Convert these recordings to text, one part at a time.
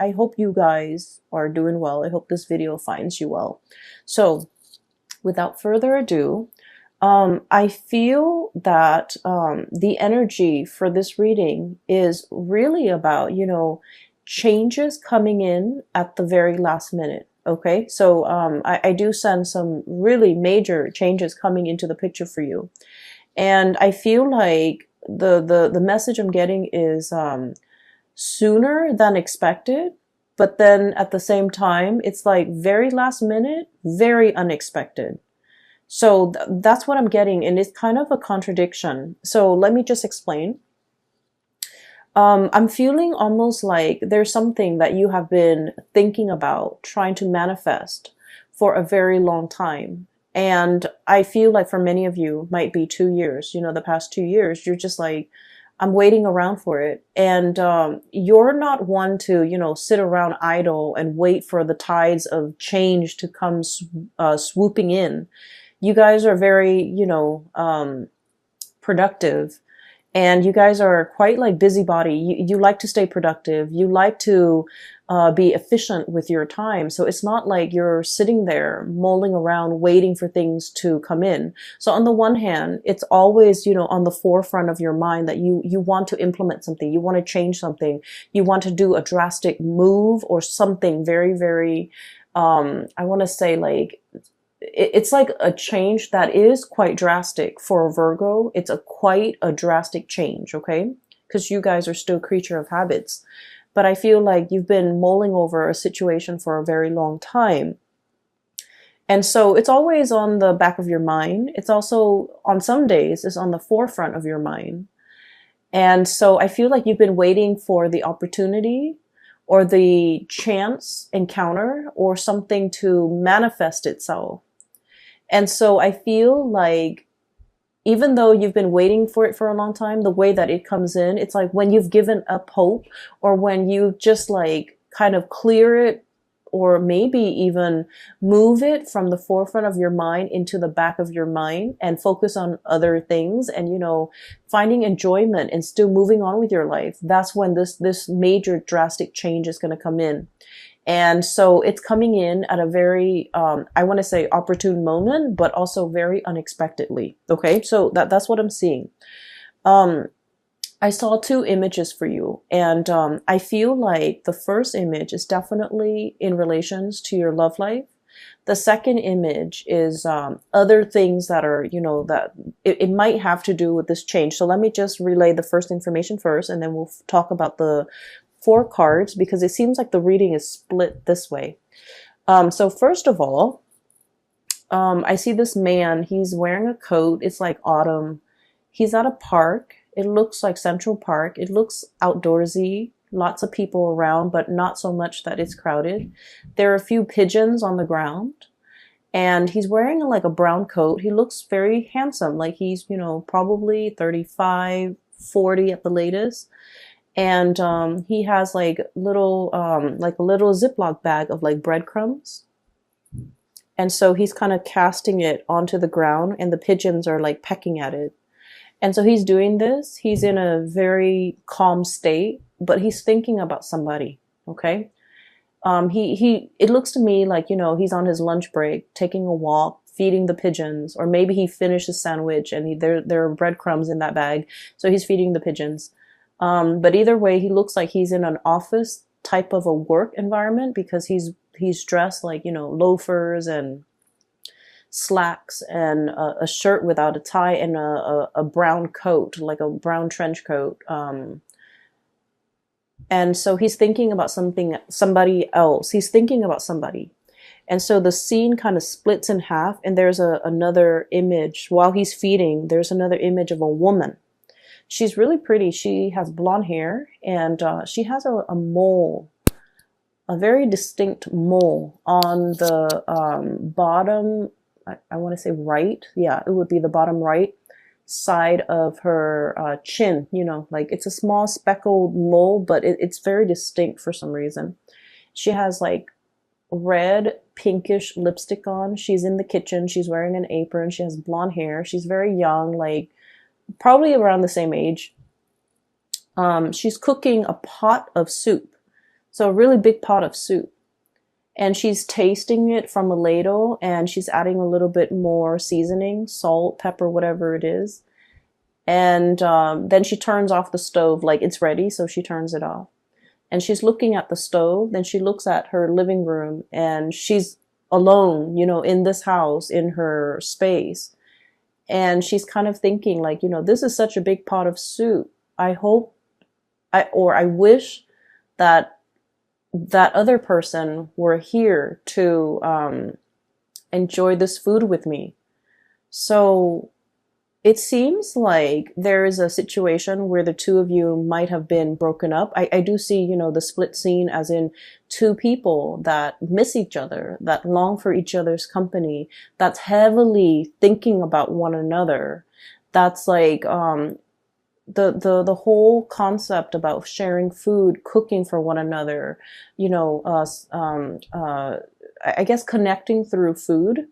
I hope you guys are doing well. I hope this video finds you well. So without further ado, I feel that the energy for this reading is really about, changes coming in at the very last minute. Okay, so I do sense some really major changes coming into the picture for you. And I feel like the message I'm getting is sooner than expected, but then at the same time, it's like very last minute, very unexpected. So that's what I'm getting, and it's kind of a contradiction. So let me just explain. I'm feeling almost like there's something that you have been thinking about, trying to manifest for a very long time. And I feel like for many of you, might be 2 years, the past 2 years, you're just like, I'm waiting around for it. And you're not one to, sit around idle and wait for the tides of change to come swooping in. You guys are very, productive. And you guys are quite like busybody. You like to stay productive. You like to be efficient with your time. So it's not like you're sitting there mulling around waiting for things to come in. So on the one hand, it's always, on the forefront of your mind that you want to implement something. You want to change something. You want to do a drastic move or something very, very, I want to say like, it's like a change that is quite drastic for a Virgo. It's quite a drastic change, okay? Because you guys are still a creature of habits. But I feel like you've been mulling over a situation for a very long time. And so it's always on the back of your mind. It's also, on some days, it's on the forefront of your mind. And so I feel like you've been waiting for the opportunity or the chance encounter or something to manifest itself. And so I feel like even though you've been waiting for it for a long time, the way that it comes in, it's like when you've given up hope or when you just like kind of clear it or maybe even move it from the forefront of your mind into the back of your mind and focus on other things and, finding enjoyment and still moving on with your life. That's when this major drastic change is going to come in. And so it's coming in at a very, I want to say opportune moment, but also very unexpectedly. Okay. So that's what I'm seeing. I saw two images for you, and I feel like the first image is definitely in relations to your love life. The second image is other things that are, that it might have to do with this change. So let me just relay the first information first, and then we'll talk about the 4 cards, because it seems like the reading is split this way. So first of all, I see this man. He's wearing a coat. It's like autumn. He's at a park. It looks like Central Park. It looks outdoorsy. Lots of people around, but not so much that it's crowded. There are a few pigeons on the ground. And he's wearing like a brown coat. He looks very handsome. Like he's, probably 35, 40 at the latest. And he has like a little Ziploc bag of like breadcrumbs. And so he's kind of casting it onto the ground, and the pigeons are like pecking at it. And so he's doing this. He's in a very calm state, but he's thinking about somebody. Okay. It looks to me like, he's on his lunch break, taking a walk, feeding the pigeons, or maybe he finished a sandwich and there are breadcrumbs in that bag. So he's feeding the pigeons. But either way, he looks like he's in an office type of a work environment, because he's dressed like, loafers and slacks and a shirt without a tie and a brown coat, like a brown trench coat. And so he's thinking about somebody else. He's thinking about somebody. And so the scene kind of splits in half, and there's another image. While he's feeding, there's another image of a woman. She's really pretty. She has blonde hair, and she has a mole, a very distinct mole on the bottom, I want to say right. Yeah, it would be the bottom right side of her chin. Like it's a small speckled mole, but it's very distinct for some reason. She has like red pinkish lipstick on. She's in the kitchen. She's wearing an apron. She has blonde hair. She's very young, like probably around the same age. She's cooking a pot of soup. So a really big pot of soup. And she's tasting it from a ladle and she's adding a little bit more seasoning, salt, pepper, whatever it is. And then she turns off the stove, like it's ready, so she turns it off. And she's looking at the stove, then she looks at her living room and she's alone, in this house, in her space. And she's kind of thinking like, this is such a big pot of soup. I hope I wish that that other person were here to enjoy this food with me. So it seems like there is a situation where the two of you might have been broken up. I do see, the split scene as in two people that miss each other, that long for each other's company, that's heavily thinking about one another. That's like, the whole concept about sharing food, cooking for one another, I guess connecting through food.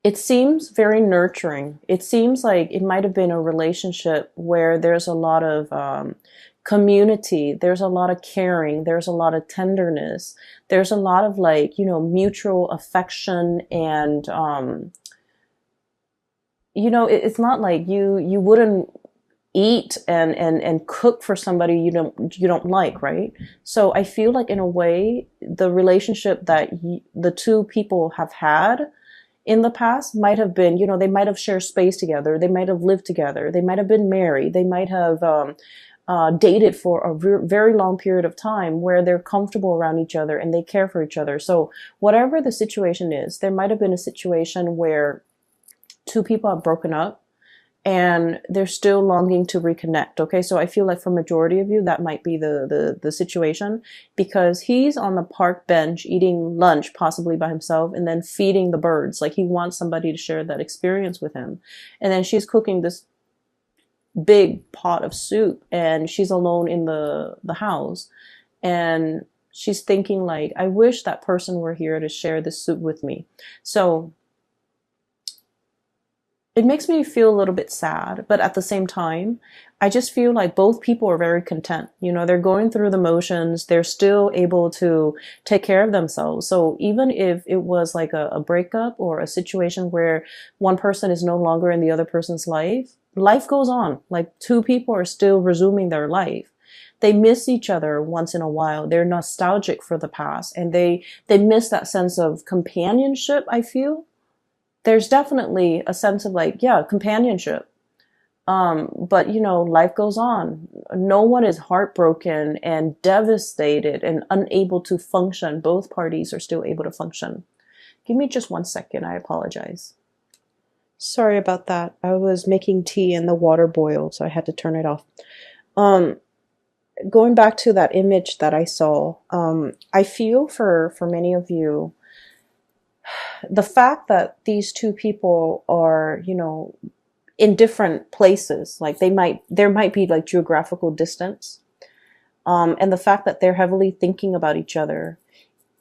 It seems very nurturing. It seems like it might have been a relationship where there's a lot of community, there's a lot of caring, there's a lot of tenderness, there's a lot of mutual affection, and it's not like you wouldn't eat and cook for somebody you don't like, right? So I feel like in a way the relationship that the two people have had in the past might have been, they might have shared space together, they might have lived together, they might have been married, they might have dated for a very long period of time where they're comfortable around each other and they care for each other. So whatever the situation is, there might have been a situation where two people have broken up and they're still longing to reconnect. Okay, so I feel like for majority of you, that might be the situation, because he's on the park bench eating lunch, possibly by himself, and then feeding the birds. Like he wants somebody to share that experience with him. And then she's cooking this big pot of soup and she's alone in the house. And she's thinking like, I wish that person were here to share this soup with me. So it makes me feel a little bit sad, but at the same time, I just feel like both people are very content. They're going through the motions. They're still able to take care of themselves. So even if it was like a breakup or a situation where one person is no longer in the other person's life, life goes on. Like two people are still resuming their life. They miss each other once in a while. They're nostalgic for the past, and they miss that sense of companionship, I feel. There's definitely a sense of companionship. But life goes on. No one is heartbroken and devastated and unable to function. Both parties are still able to function. Give me just 1 second. I apologize. Sorry about that. I was making tea and the water boiled, so I had to turn it off. Going back to that image that I saw, I feel for many of you, the fact that these two people are, in different places, like there might be like geographical distance, and the fact that they're heavily thinking about each other,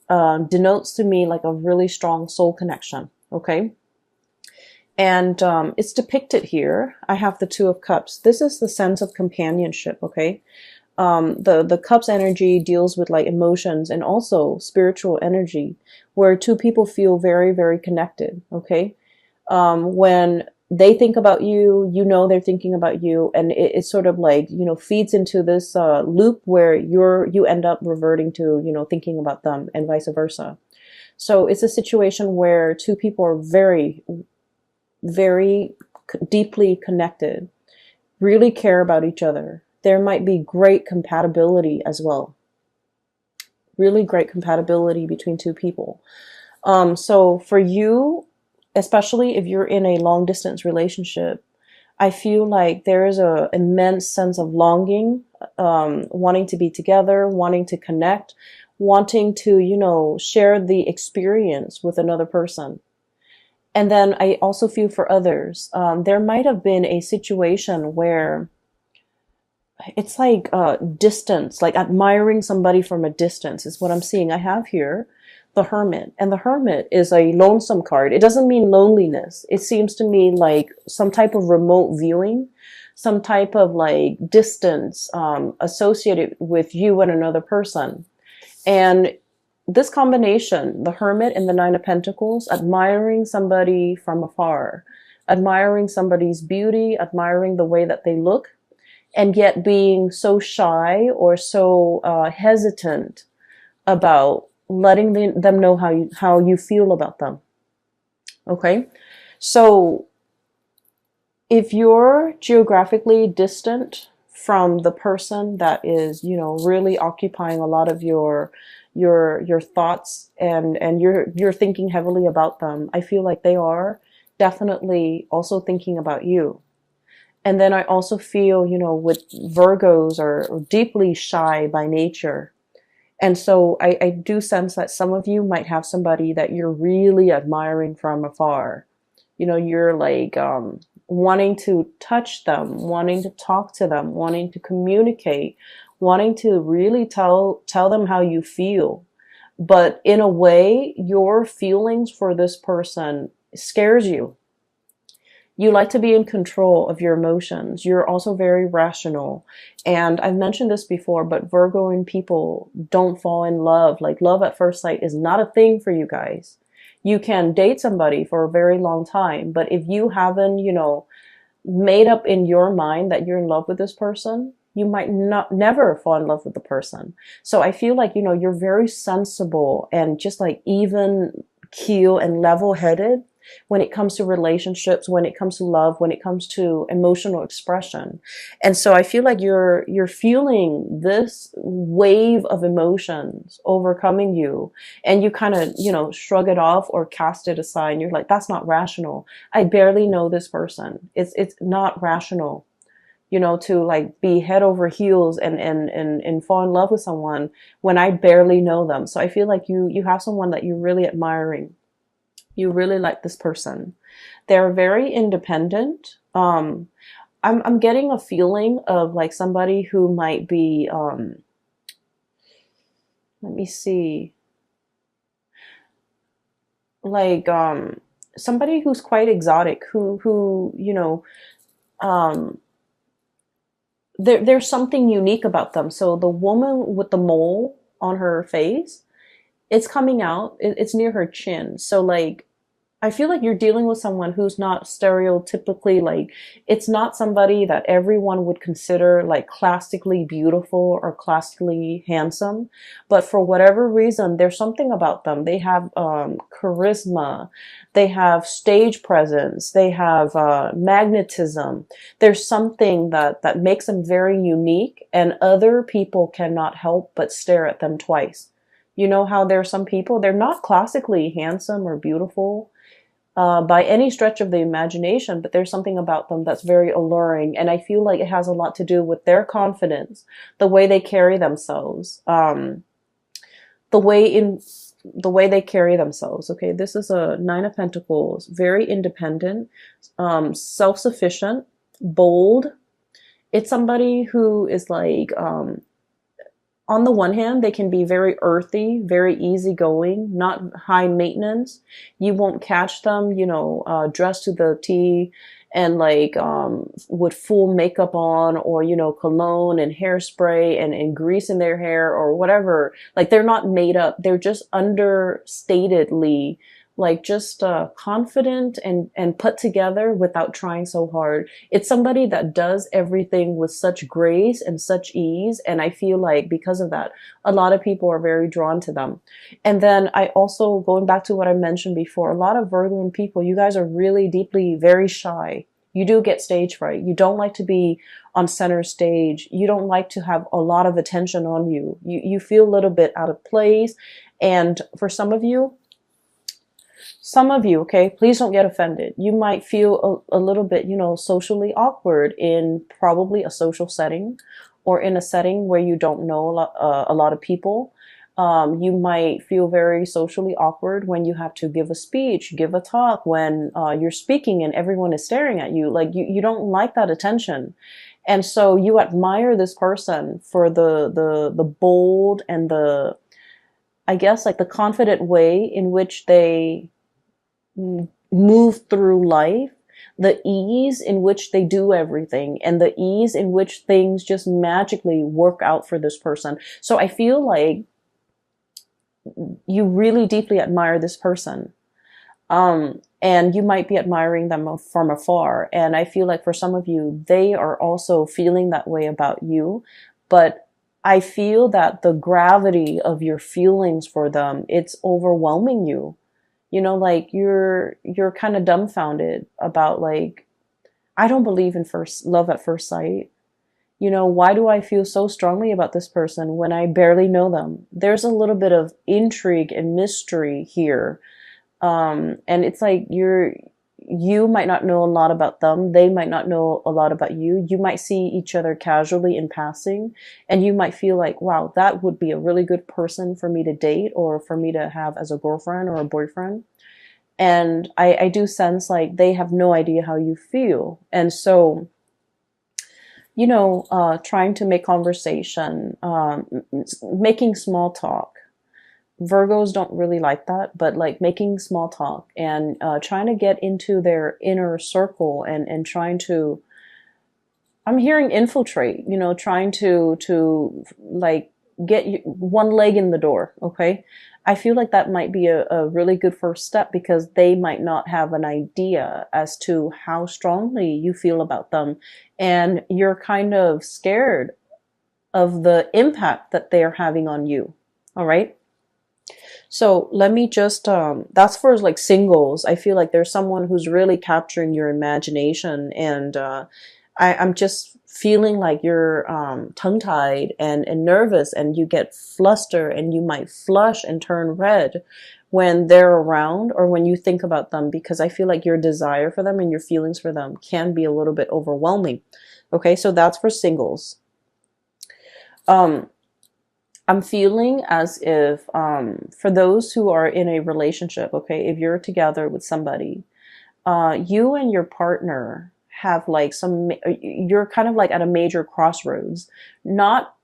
denotes to me like a really strong soul connection. Okay. And, it's depicted here. I have the Two of Cups. This is the sense of companionship. Okay. The cups energy deals with like emotions and also spiritual energy, where two people feel very, very connected. Okay. When they think about you, they're thinking about you, and it's sort of like, feeds into this, loop where you end up reverting to, thinking about them, and vice versa. So it's a situation where two people are very, very deeply connected, really care about each other. There might be great compatibility as well. Really great compatibility between two people. So for you, especially if you're in a long distance relationship, I feel like there is an immense sense of longing, wanting to be together, wanting to connect, wanting to, share the experience with another person. And then I also feel for others, there might have been a situation where it's like distance, like admiring somebody from a distance is what I'm seeing. I have here the Hermit, and the Hermit is a lonesome card. It doesn't mean loneliness. It seems to me like some type of remote viewing, some type of like distance associated with you and another person. And this combination, the Hermit and the Nine of Pentacles, admiring somebody from afar, admiring somebody's beauty, admiring the way that they look, and yet being so shy or so hesitant about letting them know how you feel about them. Okay, so if you're geographically distant from the person that is, you know, really occupying a lot of your thoughts, and you're thinking heavily about them, I feel like they are definitely also thinking about you. And then I also feel, you know, with Virgos are deeply shy by nature. And so I do sense that some of you might have somebody that you're really admiring from afar. You know, you're like wanting to touch them, wanting to talk to them, wanting to communicate, wanting to really tell them how you feel. But in a way, your feelings for this person scares you. You like to be in control of your emotions. You're also very rational. And I've mentioned this before, but Virgo and people don't fall in love. Like, love at first sight is not a thing for you guys. You can date somebody for a very long time, but if you haven't, you know, made up in your mind that you're in love with this person, you might never fall in love with the person. So I feel like, you know, you're very sensible and just like even keel and level headed when it comes to relationships, when it comes to love, when it comes to emotional expression. And so I feel like you're feeling this wave of emotions overcoming you, and you kind of, you know, shrug it off or cast it aside. And you're like, that's not rational. I barely know this person. It's not rational, you know, to like be head over heels and fall in love with someone when I barely know them. So I feel like you have someone that you're really admiring. You really like this person. They're very independent. I'm getting a feeling of like somebody who might be, let me see, like somebody who's quite exotic, who you know, there's something unique about them. So the woman with the mole on her face, it's coming out. It's near her chin. So like, I feel like you're dealing with someone who's not stereotypically like, it's not somebody that everyone would consider like classically beautiful or classically handsome. But for whatever reason, there's something about them. They have charisma. They have stage presence. They have magnetism. There's something that makes them very unique, and other people cannot help but stare at them twice. You know how there are some people, they're not classically handsome or beautiful by any stretch of the imagination, but there's something about them that's very alluring. And I feel like it has a lot to do with their confidence, the way they carry themselves, the way they carry themselves. Okay, this is a Nine of Pentacles, very independent, self-sufficient, bold. It's somebody who is like, on the one hand, they can be very earthy, very easygoing, not high maintenance. You won't catch them, you know, dressed to the T and like with full makeup on, or, you know, cologne and hairspray and grease in their hair or whatever. Like, they're not made up. They're just understatedly like just confident and put together without trying so hard. It's somebody that does everything with such grace and such ease. And I feel like because of that, a lot of people are very drawn to them. And then I also, going back to what I mentioned before, a lot of Virgo people, you guys are really deeply very shy. You do get stage fright. You don't like to be on center stage. You don't like to have a lot of attention on you. You feel a little bit out of place. And for some of you, okay, please don't get offended. You might feel a little bit, you know, socially awkward in probably a social setting or in a setting where you don't know a lot of people. You might feel very socially awkward when you have to give a speech, give a talk, when you're speaking and everyone is staring at you. Like, you don't like that attention. And so you admire this person for the bold and the, I guess, like the confident way in which they move through life. the ease in which they do everything and the ease in which things just magically work out for this person. So I feel like you really deeply admire this person. And you might be admiring them from afar. And I feel like for some of you, they are also feeling that way about you. But I feel that the gravity of your feelings for them, it's overwhelming you. You know, like you're kind of dumbfounded about like, I don't believe in first love at first sight. You know, why do I feel so strongly about this person when I barely know them? There's a little bit of intrigue and mystery here. And it's like you might not know a lot about them. They might not know a lot about you. You might see each other casually in passing, and you might feel like, wow, that would be a really good person for me to date or for me to have as a girlfriend or a boyfriend. And I do sense like they have no idea how you feel. And so, you know, trying to make conversation, making small talk. Virgos don't really like that, but like making small talk and trying to get into their inner circle and trying to, I'm hearing infiltrate, you know, trying to like get one leg in the door. Okay. I feel like that might be a really good first step because they might not have an idea as to how strongly you feel about them. And you're kind of scared of the impact that they're having on you. All right. So let me just, that's for like singles. I feel like there's someone who's really capturing your imagination. And I'm just feeling like you're tongue-tied and nervous and you get flustered and you might flush and turn red when they're around or when you think about them, because I feel like your desire for them and your feelings for them can be a little bit overwhelming. Okay, so that's for singles. I'm feeling as if for those who are in a relationship, okay, if you're together with somebody, you and your partner have like you're kind of like at a major crossroads, not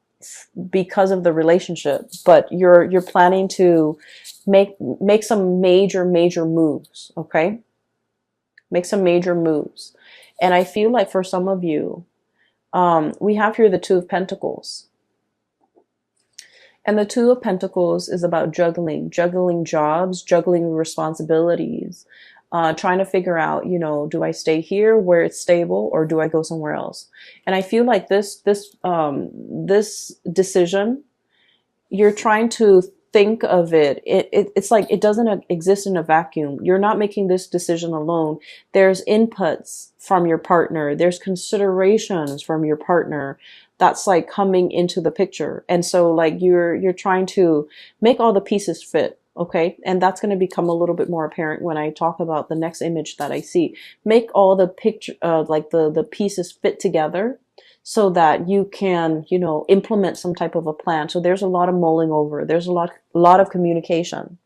because of the relationship, but you're planning to make some major moves, okay? Make some major moves. And I feel like for some of you, we have here the Two of Pentacles. And the Two of Pentacles is about juggling jobs, juggling responsibilities, trying to figure out, you know, do I stay here where it's stable or do I go somewhere else? And I feel like this decision, you're trying to think of it's like it doesn't exist in a vacuum. You're not making this decision alone. There's inputs from your partner. There's considerations from your partner that's like coming into the picture. And so like you're trying to make all the pieces fit. Okay. And that's going to become a little bit more apparent when I talk about the next image that I see. Make all the picture, like the pieces fit together so that you can, you know, implement some type of a plan. So there's a lot of mulling over. There's a lot of communication.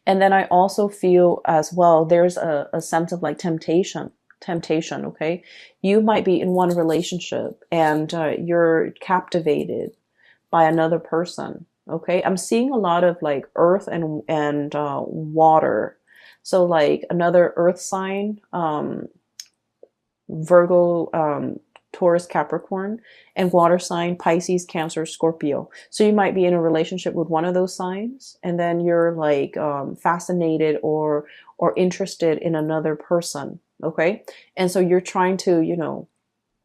And then I also feel as well, there's a sense of like temptation. Okay, you might be in one relationship and you're captivated by another person. Okay, I'm seeing a lot of like earth and water. So like another earth sign, Virgo, Taurus, Capricorn, and water sign, Pisces, Cancer, Scorpio. So you might be in a relationship with one of those signs, and then you're like fascinated or interested in another person. Okay, and so you're trying to, you know,